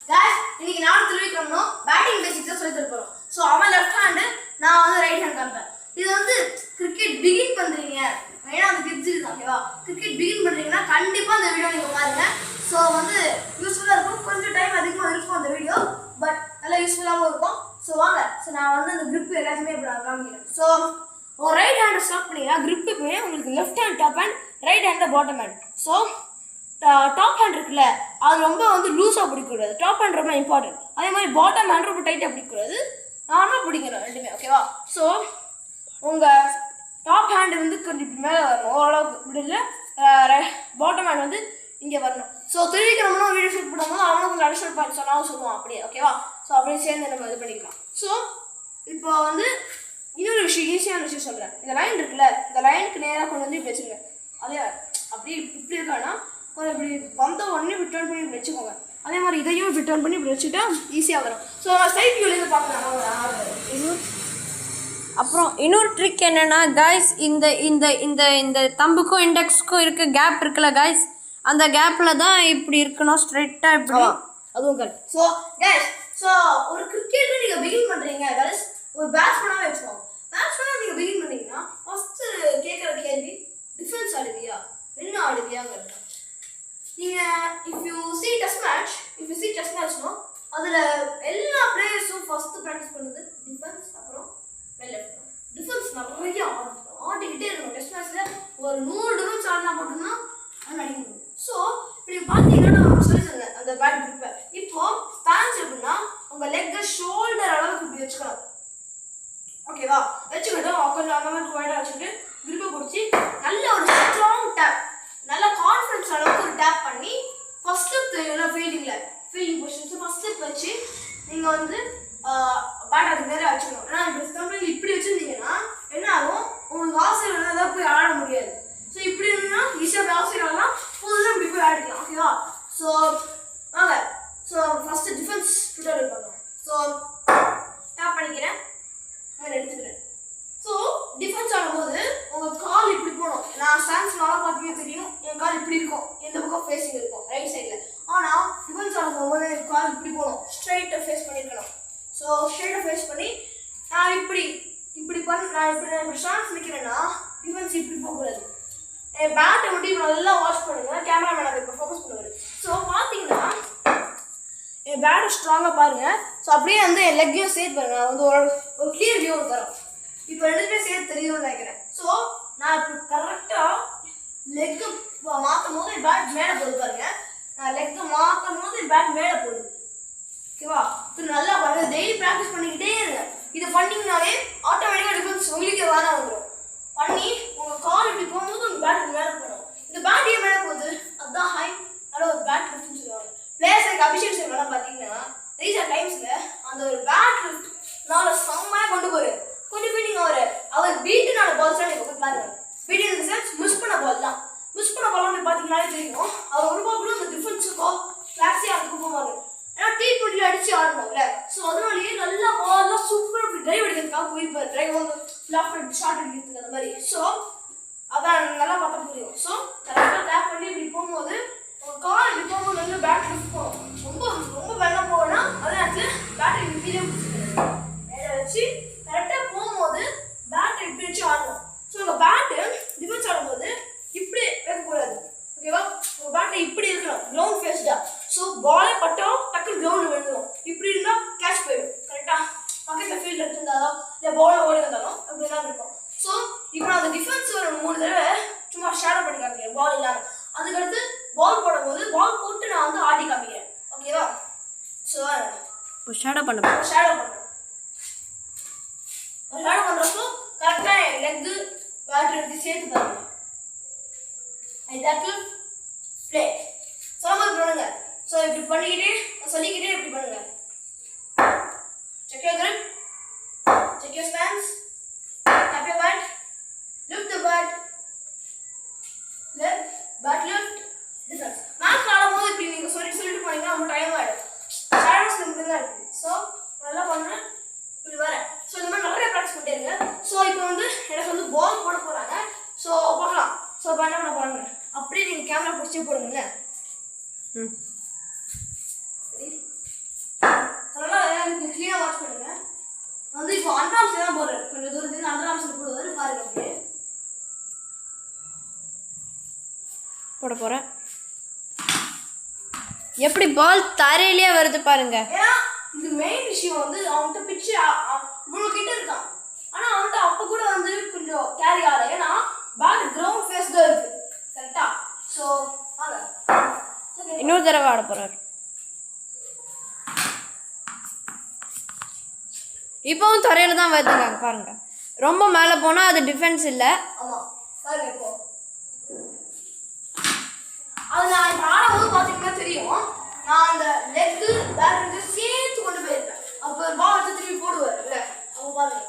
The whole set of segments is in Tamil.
गाइस இன்னைக்கு நான் திருவிக்ரமனும் பேட்டிங் பேசிக்ஸ் சொல்லி தரப்போறோம். சோ அவன் லெஃப்ட் ஹேண்ட் நான் வந்து ரைட் ஹேண்ட் காண்பேன். இது வந்து கிரிக்கெட் பிகின் பண்றீங்க. ஏன்னா அந்த கிட்ஸ் இருக்கு ஓகேவா? கிரிக்கெட் பிகின் பண்றீங்கன்னா கண்டிப்பா இந்த வீடியோ நீங்க பாருங்க. சோ வந்து யூஸ்ஃபுல்லா இருக்கும். கொஞ்சம் டைம் அதிகமா இருக்கும் அந்த வீடியோ. பட் நல்லா யூஸ்ஃபுல்லாவும் இருக்கும். சோ வாங்க. சோ நான் வந்து அந்த grip எல்லாத்தையுமே இப்ப நான் காமிக்கிறேன். சோ ஒரு ரைட் ஹேண்ட் ஸ்டார்ட் பண்ணீங்கன்னா grip எப்பவுமே உங்களுக்கு left hand top hand, right hand bottom hand. So top hand இருக்குல்ல அது ரொம்ப வந்து லூஸாக பிடிக்கக்கூடாது. டாப் ஹேண்ட் ரொம்ப இம்பார்ட்டன்ட். அதே மாதிரி பாட்டம் ஹேண்ட் ரொம்ப டைட்டாக பிடிக்கக்கூடாது. நார்மலாக பிடிக்கணும் ரெண்டுமே ஓகேவா? ஸோ உங்கள் டாப் ஹேண்டு வந்து கொஞ்சம் இப்படி மேலே வரணும் ஓரளவுக்கு இப்படி இல்லை. பாட்டம் ஹேண்ட் வந்து இங்கே வரணும். ஸோ திருவிக்கிறவங்களும் வீடியோ ஷூட் பண்ணும்போது அவனும் கொஞ்சம் அடிஷனல் பாயிண்ட் சொன்னாலும் சொல்லுவான் அப்படியே ஓகேவா? ஸோ அப்படியே சேர்ந்து நம்ம இது பண்ணிக்கலாம். ஸோ இப்போ வந்து இன்னொரு விஷயம் ஈஸியான விஷயம் சொல்கிறேன். இந்த லைன் இருக்குல்ல இந்த லைனுக்கு நேராக கொண்டு வந்து இப்படி வச்சுருங்க. அதே அப்படி இப்படி இருக்கான்னா கொஞ்சம் இப்படி வந்த உடனே இப்படி டர்ன் பண்ணி இப்படி வச்சுக்கோங்க. அதே மாதிரி இதையும் இப்படி டர்ன் பண்ணி இப்படி வச்சுட்டா ஈஸியாக வரும். ஸோ சைட் வியூலேருந்து பார்க்கலாம். அப்புறம் இன்னொரு ட்ரிக் என்னன்னா காய்ஸ், இந்த இந்த இந்த இந்த தம்புக்கும் இண்டெக்ஸ்க்கும் இருக்க கேப் இருக்குல்ல காய்ஸ், அந்த கேப்பில் தான் இப்படி இருக்கணும் ஸ்ட்ரைட்டாக இப்படி. அதுவும் கரெக்ட். ஸோ கைஸ் ஸோ ஒரு கிரிக்கெட்டில் நீங்கள் பிகின் பண்ணுறீங்க கைஸ், ஒரு பேட்ஸ்மேனாகவே வச்சுக்கோங்க. பேட்ஸ்மேனாக நீங்கள் பிகின் பண்ணீங்கன்னா ஃபஸ்ட்டு கேட்குற கேள்வி டிஃபென்ஸ் ஆடுவியா என்ன ஆடுவியாங்கிறது. நீங்கள் இஃப் யூ சி டெஸ்ட் மேட்ச்னா அதில் எல்லா பிளேயர்ஸும் ஃபஸ்ட்டு ப்ராக்டிஸ் பண்ணுறது டிஃபென்ஸ், அப்புறம் லெஃப்ட். டிஃபென்ஸ் நிறைய ஆடிக்கிட்டே இருக்கணும். டெஸ்ட் மேட்ச்சில் ஒரு 100 டிஃபென்ஸ் ஆடினா மட்டும்தான் அது அடிக்க முடியும். ஸோ இப்படி பார்த்தீங்கன்னா நான் சொல்லி தந்தேன் அந்த பேட் கிரிப்பை. இப்போ ஸ்டான்ஸ் எப்படின்னா உங்கள் லெக்கை ஷோல்டர் அளவுக்கு இப்படி வச்சுக்கலாம் ஓகேவா? வச்சுக்கிட்டு கொஞ்சம் அந்த மாதிரி குவைட்டாக வச்சுக்கிட்டு கிரிப்பை பிடிச்சி நல்ல ஒரு ஸ்ட்ராங் டேப், நல்ல கான்ஃபிடன்ஸ் அளவுக்கு ஒரு டேப் பண்ணி first step fielding positions first step வச்சு நீங்கள் வந்து பேட் அதுக்கு நேரம் வச்சுக்கணும். ஏன்னா இப்போ எக்ஸாம்பிள் இப்படி வச்சுருந்தீங்கன்னா என்ன ஆகும், உங்களுக்கு ஆசிரியர் தான் போய் ஆட முடியாது. ஸோ இப்படி இருந்தீங்கன்னா ஈஸியாக ஆசிரியர்லாம் ஃபுல்லாக இப்படி போய் ஆடிக்கலாம் ஓகேவா? ஸோ வாங்க. ஸோ ஃபஸ்ட்டு டிஃபென்ஸ் டுட்டோரியல் பார்க்கலாம். ஸோ டேப் பண்ணிக்கிறேன், நான் எடுத்துக்கிறேன். ஸோ டிஃபென்ஸ் ஆடும்போது உங்கள் கால் இப்படி போகணும். நான் ஸ்டான்ஸ் நல்லா பார்த்தீங்கன்னா தெரியும், என் கால் இப்படி இருக்கும், இந்த பக்கம் ஃபேஸிங் இருக்கும் ரைட் சைடில். ஆனால் டிஃபென்ஸ் ஆடும் போது என் கால் இப்படி போகணும், ஸ்ட்ரைட்டாக ஃபேஸ் பண்ணியிருக்கணும். ஸோ ஸ்ட்ரைட்டாக ஃபேஸ் பண்ணி நான் இப்படி ஸ்டான்ஸ் நிற்கிறேன்னா டிஃபென்ஸ் இப்படி போகக்கூடாது. என் பேட்டை மட்டும் இப்போ நல்லா வாட்ச் பண்ணுங்க, கேமராமேன் அதை இப்போ ஃபோக்கஸ் பண்ணுவார். ஸோ பார்த்தீங்கன்னா என் பேட்டை ஸ்ட்ராங்காக பாருங்கள். ஸோ அப்படியே வந்து என் லெக்கையும் சேர்த்து பாருங்க. நான் வந்து ஒரு கிளியர் வியூ தரோம். இப்போ ரெண்டுமே சேர்த்து தெரியும்னு நினைக்கிறேன். ஸோ நான் இப்போ கரெக்டாக லெக்கு மாற்றும் போது என் பேட் மேலே போகுது பாருங்க. நான் லெக்கை மாற்றும் போது என் பேட் மேலே போகுது ஓகேவா? இது நல்லா பாருங்க. டெய்லி ப்ராக்டிஸ் பண்ணிக்கிட்டே இருங்க. இதை பண்ணிங்கனாலே ஆட்டோமேட்டிக்காக டிஃபென்ஸ் உங்களுக்கு வேலை வந்துடும். பண்ணி உங்கள் கால் இப்படி போகும்போது உங்கள் பேட் மேலே போகணும். இந்த பேட் ஏன் மேலே போகுது அதுதான் ஹை நல்ல ஒரு பேட் லிஃப்ட்னு சொல்லுவாங்க. பிளேயர்ஸ் எனக்கு அபிஷேக் சர்மாலாம் பார்த்தீங்கன்னா ரீசெண்ட் டைம்ஸில் அந்த ஒரு பேட் லிஃப்ட் நான் செம்மையாக கொண்டு போகிறேன். கொண்டு போய் நீங்கள் அவர் பீட்டுனால பால்ஸ்லாம் நீங்கள் போய் பாருங்க. பீட் இந்த சென்ஸ் மிஸ் பண்ண பால் தான். மிஸ் பண்ண பால்லாம் போய் பார்த்தீங்கன்னாலே தெரியும். அவர் ஒரு பால் கூட அந்த டிஃபென்ஸுக்கோ கிளாஸே அதுக்கு போவாங்க. ஏன்னா T20 அடிச்சு ஆடணும்ல. ஸோ அதனாலேயே நல்லா பால்லாம் சூப்பராக இப்படி ட்ரைவ் அடிக்கிறதுக்காக போயிருப்பார். ட்ரைவ் வந்து லெஃப்ட் ஷார்ட் அடிக்கிறதுக்கு அந்த மாதிரி. ஸோ அதான் நல்லா பார்த்தா புரியும். ஸோ கரெக்டாக டேப் பண்ணி இப்படி போகும்போது உங்கள் கால் இப்படி போகும்போது வந்து பேட் லிஃப்ட் போகும். ரொம்ப வெள்ளம் போகணும்னா அதே நேரத்தில் பேட்டரி இப்படியே பிடிச்சிக்கணும். வச்சு கரெக்டாக போகும்போது பேட்டை இப்படி வச்சு ஆடணும். ஸோ உங்கள் பேட்டு டிஃபென்ஸ் ஆடும்போது இப்படி வைக்கக்கூடாது ஓகேவா? உங்கள் பேட்டை இப்படி இருக்கணும், கிரவுண்ட் ஃபேஸ்டாக. ஸோ பாலே பட்டோம் டக்குன்னு கிரவுண்டில் விழுந்துடும். இப்படி இருந்தால் கேட்ச் போயிடும் கரெக்டாக. பக்கத்தில் ஃபீல்டு எடுத்துருந்தாலும் இல்லை பாலை ஓடி வந்தாலும் அப்படி தான் இருக்கும். ஸோ இப்போ நான் அந்த டிஃபென்ஸ் ஒரு 3 தடவை சும்மா ஷேடோ பண்ணி காமிக்கிறேன் பால் இல்லாமல். அதுக்கடுத்து பால் போடும்போது பால் போட்டு நான் வந்து ஆடி காமிக்கிறேன் ஓகேவா? ஸோ ஷேடோ பண்ணுறப்போ கரெக்டாக என் லெக்கு பேட்டரி எடுத்து சேர்த்து பாருங்க. ஐ ப்ளே சொல்லும்போது பண்ணுங்க. ஸோ இப்படி பண்ணிக்கிட்டே சொல்லிக்கிட்டே இப்படி பண்ணுங்க. Check your grip, check your stance, tap your bat, lift the bat, left, bat lift, defense. Match ஆடும்போது இப்படி நீங்கள் சொல்லிட்டு போனீங்கன்னா ரொம்ப டைம் ஆகிடும். ஷேடோஸ் இப்படி தான் இருக்குது. ஸோ நல்லா பண்ணுறேன் இப்படி வரேன். ஸோ இந்த மாதிரி நிறைய ப்ராக்டிஸ் பண்ணிட்டே இருங்க. ஸோ இப்போ வந்து எனக்கு வந்து பால் போட போகிறாங்க. ஸோ பார்க்கலாம். ஸோ இப்போ என்ன பண்ண போகிறாங்க அப்படியே நீங்கள் கேமரா பிடிச்சே போடுங்க. பண்ணுங்க. வந்து இப்போ அண்டர் தான் போறாரு. கொஞ்சம் தூரத்துக்கு அண்டர் ஆர்ம்ஸ் போடுவாரு பாருங்க அப்படியே. போட போறேன். எப்படி பால் தரையிலேயே வருது பாருங்க. ஏன்னா இது மெயின் விஷயம் வந்து அவன்கிட்ட பிச்சு இவ்வளோ கிட்ட இருக்கான். ஆனா அவன்கிட்ட அப்ப கூட வந்து கொஞ்சம் கேரி ஆகல. ஏன்னா பேட் கிரவுண்ட் ஃபேஸ் தான் இருக்கு. கரெக்டா? ஸோ இன்னொரு தடவை ஆட போறாரு. இப்பவும் தரையில தான் வருதுங்க பாருங்க. ரொம்ப மேலே போனா அது டிஃபென்ஸ் இல்லை. ஆமா பாருங்க இப்போ அது நான் இப்போ ஆடும்போது பார்த்தீங்கன்னா தெரியும். நான் அந்த லெக்கு பேட் சேர்த்து கொண்டு போயிருப்பேன். அப்போ பால் வச்சு திரும்பி போடுவார் இல்லை அவங்க பாருங்க.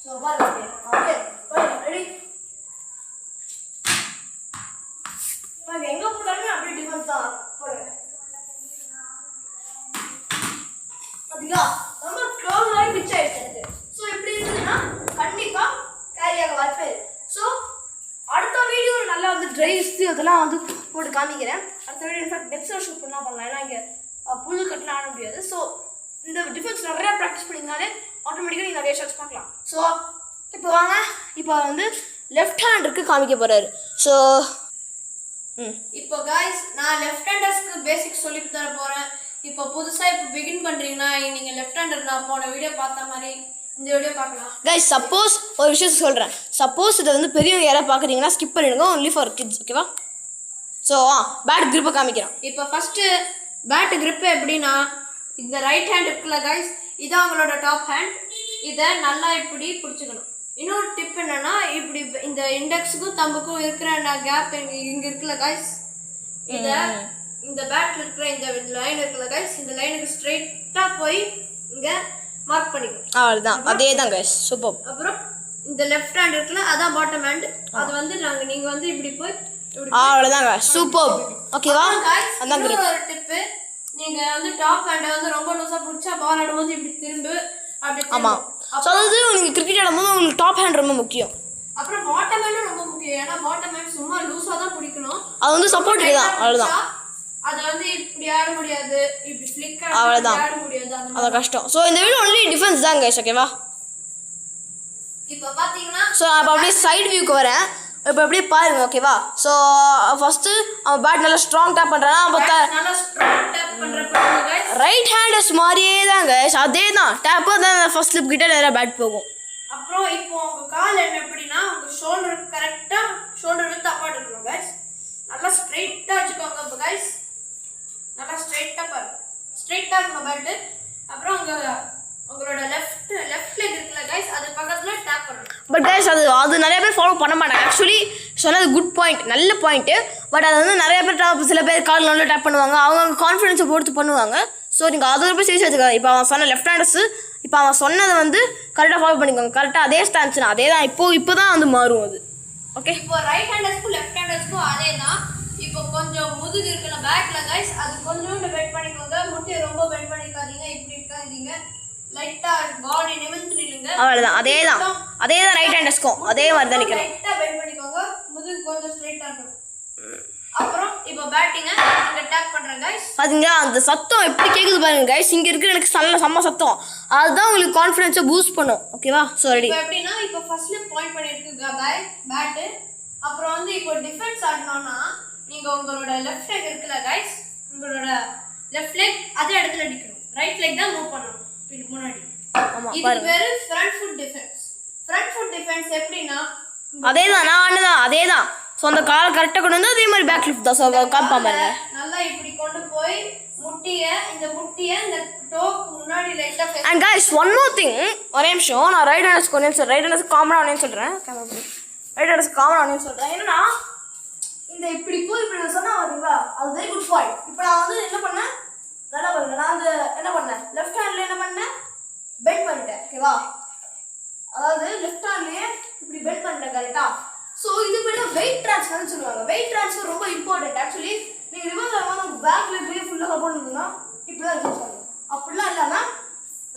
ஸோ பாருங்க ஓகே பாருங்க ரெடி. பாருங்க எங்கே போட்டாலுமே அப்படியே டிஃபென்ஸ் தான் போடுங்க. பார்த்தீங்களா ரொம்ப க்ளோஸ் ஆகி பிச் ஆயிடுச்சு எனக்கு. ஸோ இப்படி இருந்ததுன்னா கண்டிப்பாக கேரியாக வாய்ப்பு. ஸோ அடுத்த வீடியோ நல்லா வந்து ட்ரைஸ் அதெல்லாம் வந்து போட்டு காமிக்கிறேன். அடுத்த வீடியோ இன்ஃபேக்ட் டெப்ஸாக ஷூட் பண்ணலாம் பண்ணலாம். ஏன்னா இங்கே புல் கட்டலாம் ஆட முடியாது. ஸோ இந்த டிஃபென்ஸ் நிறையா ப்ராக்டிஸ் பண்ணிங்கனாலே ஆட்டோமேட்டிக்காக நீங்கள் நிறைய ஷாட்ஸ் பார்க்கலாம். ஸோ இப்போ வாங்க இப்போ வந்து லெஃப்ட் ஹேண்டருக்கு காமிக்க போகிறாரு. ஸோ இப்போ காய்ஸ் நான் லெஃப்ட் ஹேண்டர்ஸ்க்கு பேசிக் சொல்லி தர போகிறேன். இப்போ புதுசாக இப்போ பிகின் பண்ணுறீங்கன்னா நீங்கள் லெஃப்ட் ஹேண்டர் நான் போன வீடியோ பார்த்த மாதிரி இந்த வீடியோ பார்க்கலாம். கைஸ் சப்போஸ் ஒரு விஷயம் சொல்கிறேன். சப்போஸ் இதை வந்து பெரியவங்க யாராவது பார்க்குறீங்கன்னா ஸ்கிப் பண்ணிடுங்க. ஒன்லி ஃபார் கிட்ஸ் ஓகேவா? ஸோ பேட் கிரிப்பை காமிக்கிறோம். இப்போ ஃபஸ்ட்டு பேட் கிரிப்பு எப்படின்னா இந்த ரைட் ஹேண்ட் இருக்குல்ல கைஸ், இதான் அவங்களோட டாப் ஹேண்ட். இதை நல்லா இப்படி பிடிச்சிக்கணும். இன்னொரு டிப் என்னன்னா இப்படி இந்த இண்டெக்ஸுக்கும் தம்புக்கும் இருக்கிற கேப் இங்கே இருக்குல்ல கைஸ், இதை இந்த பேட்டில் இருக்கிற இந்த லைன் இருக்குல்ல கைஸ், இந்த லைனுக்கு ஸ்ட்ரெயிட்டாக போய் இங்கே மார்க் பண்ணிக்கணும். அவ்வளோதான், அதே தான் கைஸ். சூப்பர். அப்புறம் இந்த லெஃப்ட் ஹேண்ட் இருக்குல்ல அதான் பாட்டம் ஹேண்ட். அது வந்து நீங்கள் வந்து இப்படி போய் அவ்வளோதான் கைஸ். சூப்பர் ஓகேவா? அதான் ஒரு டிப்பு. நீங்கள் வந்து டாப் ஹேண்டை வந்து ரொம்ப லூஸாக பிடிச்சா பால் ஆடும்போது இப்படி திரும்பு அப்படி. ஆமாம். ஸோ அதாவது நீங்கள் கிரிக்கெட் ஆடும்போது உங்களுக்கு டாப் ஹேண்ட் ரொம்ப முக்கியம். அப்புறம் பாட்டம் ஹேண்டும் ரொம்ப முக்கியம். ஏன்னா பாட்டம் ஹேண்ட் சும்மா லூஸாக தான் பிடிக்கணும். அது வந்து சப்போர்ட் தான். அவ்வளோதான். அதை வந்து இப்படி ஆட முடியாது, இப்படி ஃப்ளிக் அவ்வளோதான் ஆட முடியாது. அது கஷ்டம். ஸோ இந்த வீடியோ ஒன்லி டிஃபென்ஸ் தான் கைஸ் ஓகேவா? இப்போ பார்த்தீங்கன்னா ஸோ நான் இப்போ அப்படியே சைடு வியூக்கு வரேன். இப்போ அப்படியே பாருங்க ஓகேவா? ஸோ ஃபஸ்ட்டு அவன் பேட் நல்லா ஸ்ட்ராங் டேப் பண்ணுறான். நல்லா ஸ்ட்ராங் டேப் பண்ணுறப்ப ரைட் ஹேண்டர்ஸ் மாதிரியே தான் கைஸ். அதே தான் டேப்பு தான் ஃபர்ஸ்ட் ஸ்லிப் கிட்ட நிறைய பேட் போகும். அப்புறம் இப்போ உங்கள் கால் என்ன எப்படின்னா உங்கள் ஷோல்டர் கரெக்டாக ஷோல்டர் வித் அப்பாட் இருக்கணும் கைஸ். நல்லா ஸ்ட்ரெயிட்டாக வச்சுக்கோங்க. இப்போ கைஸ் நல்லா ஸ்ட்ரெயிட்டாக பாருங்க, ஸ்ட்ரெயிட்டாக இருக்கணும் பேட்டு. அப்புறம் உங்களோட லெஃப்ட் லெக் இருக்குல்ல கைஸ், அது பக்கத்தில் டேப் பண்ணணும். பட் கைஸ் அது நிறைய பேர் ஃபாலோ பண்ண மாட்டாங்க. ஆக்சுவலி சொன்னது குட் பாயிண்ட், நல்ல பாயிண்ட்டு. பட் அது வந்து நிறைய பேர் சில பேர் கால் நல்லா டேப் பண்ணுவாங்க, அவங்க கான்ஃபிடென்ஸை பொறுத்து பண்ணுவாங்க. ஸோ நீங்கள் அதை போய் சரி வச்சுக்காங்க. இப்போ அவன் சொன்ன லெஃப்ட் ஹேண்டர்ஸு இப்போ அவன் சொன்னதை வந்து கரெக்டாக ஃபாலோ பண்ணிக்கோங்க. கரெக்டாக அதே ஸ்டான்ஸ்னா அதே தான். இப்போ தான் வந்து மாறும் அது. ஓகே, இப்போ ரைட் ஹேண்டர்ஸ்க்கும் லெஃப்ட் ஹேண்டர்ஸ்க்கும் அதே தான். இப்போ கொஞ்சம் முதுகு இருக்குல்ல பேக்ல கைஸ், அது கொஞ்சோண்டு பெண்ட் பண்ணிக்கோங்க. முட்டையை ரொம்ப பெண்ட் பண்ணிக்காதீங்க, இப்படி இருக்காதீங்க. லைட்டா பாடி நிமிர்ந்து நில்லுங்க. அவ்வளவுதான், அதே தான் ரைட் ஹேண்டர்ஸ்க்கும் அதே மாதிரி தான் நிக்கணும். லைட்டா பெண்ட் பண்ணிக்கோங்க, முதுகு கொஞ்சம் ஸ்ட்ரைட்டா இருக்கணும். அப்புறம் இப்போ பேட்டிங்க இங்க அட்டாக் பண்றேன் गाइस. பாத்தீங்களா அந்த சத்தம் எப்படி கேக்குது பாருங்க गाइस. இங்க இருக்கிற எனக்கு செம்ம சத்தம். அதுதான் உங்களுக்கு கான்ஃபிடன்ஸை பூஸ்ட் பண்ணும். ஓகேவா? So ready. இப்போ எப்படின்னா இப்போ ஃபர்ஸ்ட்ல பாயிண்ட் பண்ணிருக்கு गाइस பேட். அப்புறம் வந்து இப்போ டிஃபென்ஸ் ஆடணும்னா நீங்க உங்களோட லெஃப்ட் லெக் இருக்குல गाइस, உங்களோட லெஃப்ட் லெக் அதே இடத்துல நிக்கணும். ரைட் லெக் தான் மூவ் பண்ணணும் பின் முன்னாடி. ஆமா இது பேரு front foot defence. Front foot defence எப்படின்னா அதேதான் நான் ஆனதான் அதேதான். ஸோ அந்த காலை கரெக்டாக கொண்டு வந்து அதே மாதிரி பேக் லிஃப்ட் தான். ஸோ காப்பா பாருங்க நல்லா இப்படி கொண்டு போய் இந்த முட்டியை இந்த டோக்கு முன்னாடி லைட்டா face. And guys one more thing, ஒரே நிமிஷம் நான் ரைட் ஹேண்டர்ஸ் கொஞ்சம் சொல்றேன். ரைட் ஹேண்டர்ஸ் காமனா ஒன்னே சொல்றேன். ரைட் ஹேண்டர்ஸ் காமனா ஒன்னே சொல்றேன். என்னன்னா இந்த இப்படி போய் இப்படி நான் சொன்னா பாத்தீங்களா, அது வெரி குட் பாயிண்ட். இப்போ நான் வந்து என்ன பண்ணேன் நல்லா பாருங்க. நான் வந்து என்ன பண்ணேன் லெஃப்ட் ஹேண்ட்ல என்ன பண்ணேன் பெண்ட் பண்ணிட்டேன். ஓகேவா? அதாவது லெஃப்ட் ஹேண்ட்லயே இப்படி பெண்ட் பண்ணிட்டேன் கரெக்டா. ஸோ இது பேர் வெயிட் ட்ரான்ஸ்ஃபர்னு சொல்லுவாங்க. வெயிட் ட்ரான்ஸ்ஃபர் ரொம்ப இம்பார்ட்டன்ட். ஆக்சுவலி நீங்கள் ரிவர்ஸ் ஆகும்போது பேக் லெக்லேயே ஃபுல்லாக சப்போர்ட் இருந்ததுன்னா இப்படி தான் ரிவர்ஸ் ஆகும். அப்படிலாம் இல்லாமல்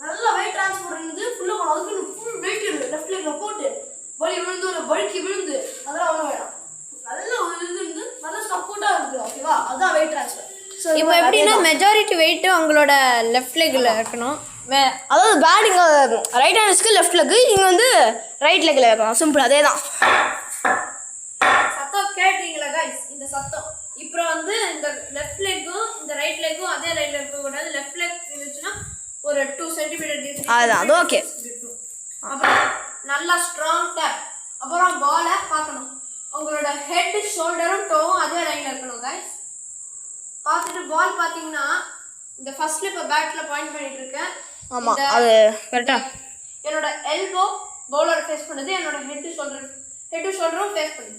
நல்லா வெயிட் ட்ரான்ஸ்ஃபர் இருந்து ஃபுல்லாக போகணும். அதுக்கு ஃபுல் வெயிட் இருக்குது லெஃப்ட் லெக்கில் போட்டு வழுக்கி விழுந்து அதெல்லாம் ஒன்றும் வேணாம். நல்லா இருந்து நல்லா சப்போர்ட்டாக இருக்குது. ஓகேவா? அதுதான் வெயிட் ட்ரான்ஸ்ஃபர். ஸோ இப்போ எப்படின்னா மெஜாரிட்டி வெயிட் உங்களோட லெஃப்ட் லெக்ல இருக்கணும். அதாவது பேட் இங்கே ரைட் ஹேண்ட்ஸ்க்கு லெஃப்ட் லெக், இங்கே வந்து ரைட் லெக்கில் வைக்கணும். சிம்பிள், அதே தான். சத்தம் கேட்டீங்களா கைஸ்? இந்த சத்தம் இப்போ வந்து இந்த லெஃப்ட் லெக்கும் இந்த ரைட் லெக்கும் அதே ரைட்ல இருக்கக்கூடாது. லெஃப்ட் லெக் இருந்துச்சுன்னா ஒரு 2 சென்டிமீட்டர் டிஸ்டன்ஸ். அது ஓகே. அப்புறம் நல்லா ஸ்ட்ராங் டேப். அப்புறம் பாலை பார்க்கணும். உங்களோட ஹெட் ஷோல்டரும் டோவும் அதே லைன்ல இருக்கணும் கைஸ். பார்த்துட்டு பால் பார்த்தீங்கன்னா இந்த ஃபர்ஸ்ட்ல இப்போ பேட்ல பாயிண்ட் பண்ணிட்டு இருக்கேன். ஆமா, அது கரெக்டா. என்னோட எல்போ பவுலர் ஃபேஸ் பண்ணுது, என்னோட ஹெட் ஷோல்டரும் ஃபேஸ் பண்ணுது.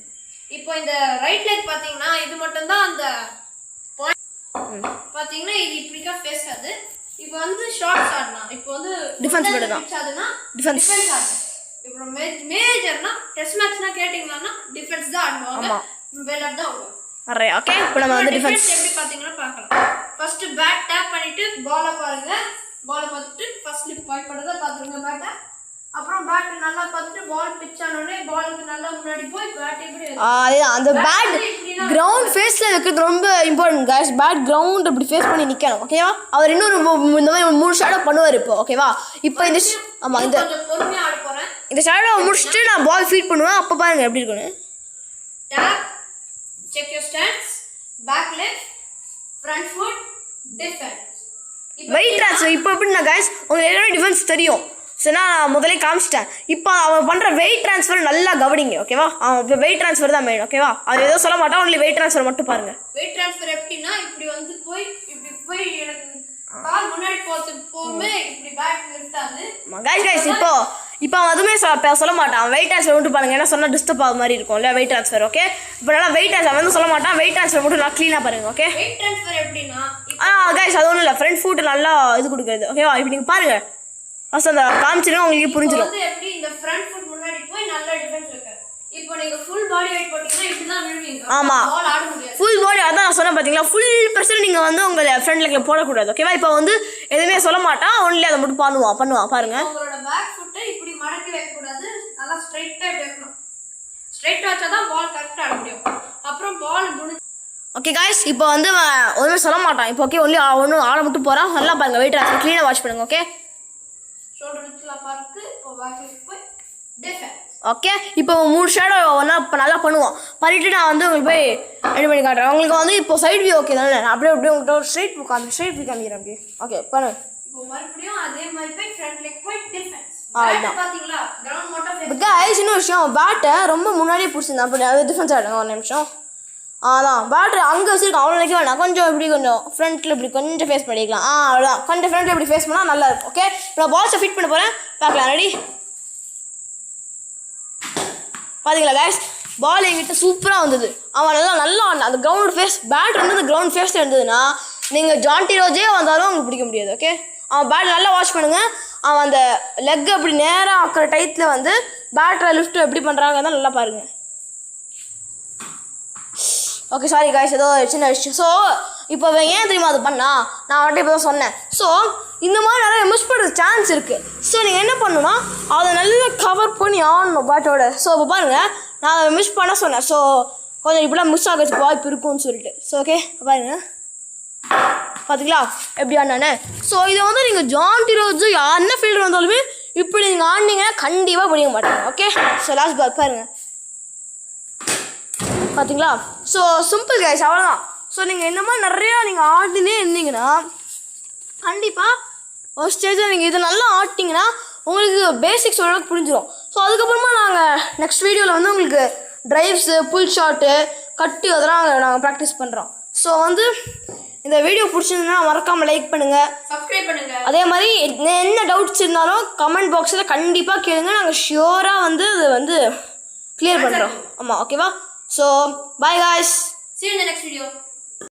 இப்போ இந்த ரைட் லெக் பார்த்தீங்கன்னா இது மட்டும் தான் அந்த பாயிண்ட். பார்த்தீங்கன்னா இது இப்படிக்கா ஃபேஸ் ஆகுது. இப்போ வந்து ஷார்ட்ஸ் ஆடலாம். இப்போ வந்து டிஃபென்ஸ் மட்டும் தான். ஆடுனா டிஃபென்ஸ் ஆடலாம். இப்போ மேஜர்னா டெஸ்ட் மேட்ச்னா கேட்டிங்களான்னா டிஃபென்ஸ் தான் ஆடுவாங்க, வெலர் தான் ஆடுவாங்க. Array okay. இப்போ நம்ம வந்து டிஃபென்ஸ் எப்படி பாத்தீங்கன்னா பார்க்கலாம். ஃபர்ஸ்ட் பேட் டேப் பண்ணிட்டு பாலை பாருங்க. பாலை பார்த்துட்டு ஃபர்ஸ்ட் ஸ்லிப் பாயிண்ட் பண்றத பாத்துருங்க பேட்டை. அப்புறம் பேட் நல்லா பார்த்துட்டு பால் பிட்ச் ஆனோடனே பாலுக்கு நல்லா முன்னாடி போய் பேட் இப்படி அந்த பேட் கிரவுண்ட் ஃபேஸ்ல வைக்கிறது ரொம்ப இம்பார்ட்டன்ட் கைஸ். பேட் கிரவுண்ட் இப்படி ஃபேஸ் பண்ணி நிக்கணும். ஓகேவா? அவர் இன்னொரு இந்த மாதிரி 3 ஷாடோ பண்ணுவார் இப்போ. ஓகேவா? இப்போ இந்த ஆமா இந்த கொஞ்சம் பொறுமையா ஆட போறேன். இந்த ஷாடோ முடிச்சிட்டு நான் பால் ஃபீட் பண்ணுவேன். அப்போ பாருங்க எப்படி இருக்குன்னு. Tap, check your stance, back leg, front foot, defence. Weight transfer இப்போ எப்படின்னா கைஸ் உங்களுக்கு எல்லாமே டிஃபென்ஸ் தெரியும். ஸோ நான் முதலே காமிச்சிட்டேன். இப்போ அவன் பண்ணுற வெயிட் ட்ரான்ஸ்ஃபர் நல்லா கவனிங்க. ஓகேவா? அவன் இப்போ வெயிட் ட்ரான்ஸ்ஃபர் தான் மெயின். ஓகேவா? அது எதுவும் சொல்ல மாட்டான். ஒன்லி வெயிட் ட்ரான்ஸ்ஃபர் மட்டும் பாருங்க. வெயிட் ட்ரான்ஸ்ஃபர் எப்படின்னா இப்படி வந்து போய் இப்படி போய் எனக்கு பால் முன்னாடி போகுமே இப்படி பேட் லிஃப்ட் ஆகுது. கைஸ் இப்போ அவன் அதுவுமே சொல்ல மாட்டான். வெயிட் ட்ரான்ஸ்ஃபர் மட்டும் பாருங்க. ஏன்னா சொன்னால் டிஸ்டர்ப் ஆக மாதிரி இருக்கும் இல்லை வெயிட் ட்ரான்ஸ்ஃபர். ஓகே? இப்போ நல்லா வெயிட் ட்ரான்ஸ்ஃபர் வந்து சொல்ல மாட்டான். வெயிட் ட்ரான்ஸ்ஃபர் மட்டும் நல்லா க்ளீனாக பாருங்க. ஓகே? வெயிட் ட்ரான்ஸ்ஃபர் எப்படின்னா கைஸ் அது ஒன்றும் இல்லை. ஃப்ரண்ட் ஃபுட் நல்லா இது கொடுக்குறது. ஓகேவா? இப்போ நீங்கள் பாருங்க. ஃபர்ஸ்ட் அந்த காமிச்சிடும் உங்களுக்கு புரிஞ்சிடும். வந்து எப்படி இந்த ஃப்ரண்ட் ஃபுட் முன்னாடி போய் நல்லா டிஃபென்ஸ் வைக்க. இப்போ நீங்க ஃபுல் பாடி வெயிட் போட்டீங்கன்னா இப்படி தான் விழுவீங்க. ஆமா, பால் ஆட முடியாது. ஃபுல் பாடி அதான் நான் சொன்னேன் பாத்தீங்களா. ஃபுல் பிரஷர் நீங்க வந்து உங்க ஃப்ரண்ட் லெக்ல போடக்கூடாது. ஓகேவா? இப்போ வந்து எதுவுமே சொல்ல மாட்டான். ஒன்லி அதை மட்டும் பண்ணுவான் பாருங்க. உங்களோட பேக் ஃபுட்டை இப்படி மடக்கி வைக்க கூடாது. நல்லா ஸ்ட்ரைட்டா வைக்கணும். ஸ்ட்ரைட்டா வச்சா தான் பால் கரெக்டா ஆட முடியும். அப்புறம் பால் முடிஞ்சு ஓகே கைஸ் இப்போ வந்து ஒன்றுமே சொல்ல மாட்டான். இப்போ ஓகே ஒன்லி ஒன்றும் ஆட மட்டும் போறான். நல்லா பாருங்க. வெயிட் ட்ரான்ஸ்ஃபர் க்ளீனாக வாட்ச் பண்ணுங்க. ஓகே? ஷோல்டர் விட்ல பாருக்கு. இப்போ பேக் லெக் போய் டிஃபென்ஸ். ஓகே? இப்போ 3 ஷேடோ ஒன்றா இப்போ நல்லா பண்ணுவோம். பண்ணிவிட்டு நான் வந்து உங்களுக்கு போய் ரெடி பண்ணி காட்டுறேன். உங்களுக்கு வந்து இப்போ சைட் வியூ ஓகே தானே? அப்படியே உங்கள்கிட்ட ஒரு ஸ்ட்ரைட் வியூ காமிக்கிறேன். அப்படியே ஓகே பண்ணு. இப்போ மறுபடியும் அதே மாதிரி போய் ஃப்ரண்ட் லெக் போய் டிஃபென்ஸ். பாத்தீங்களா? கிரவுண்ட் மட்டும் கைஸ் இன்னொரு விஷயம், பேட்டை ரொம்ப முன்னாடியே பிடிச்சிருந்தேன். அப்படி அது டிஃபென்ஸ் ஆகிடுங்க. ஒரு நிமிஷம். அதான் பேட்ரு அங்கே வச்சுருக்கோம். அவ்வளோ நினைக்க வேணாம். கொஞ்சம் இப்படி கொஞ்சம் ஃப்ரண்ட்டில் இப்படி கொஞ்சம் ஃபேஸ் பண்ணிக்கலாம். அவ்வளோதான். கொஞ்சம் ஃப்ரண்ட்டில் இப்படி ஃபேஸ் பண்ணால் நல்லா இருக்கும். ஓகே? நான் பால்ஸை ஃபிட் பண்ண போகிறேன். பார்க்கலாம். ரெடி? பார்த்தீங்களா கைஸ்? பால் எங்கிட்ட சூப்பராக வந்தது. அவன் நல்லா அந்த கிரவுண்ட் ஃபேஸ் பேட் வந்து அந்த கிரவுண்ட் ஃபேஸில் இருந்ததுன்னா நீங்கள் ஜான்டி ரோஜே வந்தாலும் உங்களுக்கு பிடிக்க முடியாது. ஓகே? அவன் பேட் நல்லா வாட்ச் பண்ணுங்கள். அவன் அந்த லெக் அப்படி நேராக ஆக்கிற டைத்தில் வந்து பேட்டரை லிஃப்ட் எப்படி பண்ணுறாங்க தான் நல்லா பாருங்கள். ஓகே சாரி கைஸ், ஏதோ சின்ன விஷயம். ஸோ இப்போ ஏன் தெரியுமா அது பண்ணா? நான் வந்துட்டு இப்போ தான் சொன்னேன். ஸோ இந்த மாதிரி நிறைய மிஸ் பண்ணுற சான்ஸ் இருக்குது. ஸோ நீங்கள் என்ன பண்ணணும்னா அதை நல்லா கவர் பண்ணி ஆடணும் பேட்டோட. ஸோ இப்போ பாருங்கள், நான் அதை மிஸ் பண்ண சொன்னேன். ஸோ கொஞ்சம் இப்படிலாம் மிஸ் ஆகிறதுக்கு வாய்ப்பு இருக்கும்னு சொல்லிட்டு. ஸோ ஓகே பாருங்க, பார்த்தீங்களா எப்படி ஆடினானே. ஸோ இதை வந்து நீங்கள் ஜான்டி ரோஜ் என்ன ஃபீல்டு வந்தாலுமே இப்படி நீங்கள் ஆடினீங்கன்னா கண்டிப்பாக பிடிக்க மாட்டாங்க. ஓகே? ஸோ லாஸ்ட் பால் பாருங்கள். பார்த்தீங்களா? ஸோ சிம்பிள் கைஸ், அவ்வளோதான். ஸோ நீங்கள் இந்த மாதிரி நிறையா நீங்கள் ஆடினே இருந்தீங்கன்னா கண்டிப்பாக ஒரு ஸ்டேஜில் நீங்கள் இது நல்லா ஆட்டிங்கன்னா உங்களுக்கு பேசிக்ஸ் ஓரளவுக்கு புரிஞ்சிடும். ஸோ அதுக்கப்புறமா நாங்கள் நெக்ஸ்ட் வீடியோவில் வந்து உங்களுக்கு ட்ரைவ்ஸு, புல் ஷாட்டு, கட்டு அதெல்லாம் நாங்கள் ப்ராக்டிஸ் பண்ணுறோம். ஸோ வந்து இந்த வீடியோ பிடிச்சிருந்ததுன்னா மறக்காமல் லைக் பண்ணுங்கள், சப்ஸ்கிரைப் பண்ணுங்கள். அதே மாதிரி என்ன டவுட்ஸ் இருந்தாலும் கமெண்ட் பாக்ஸில் கண்டிப்பாக கேளுங்க. நாங்கள் ஷியோராக வந்து அது வந்து கிளியர் பண்ணுறோம். ஆமாம், ஓகேவா? So, bye guys. See you in the next video.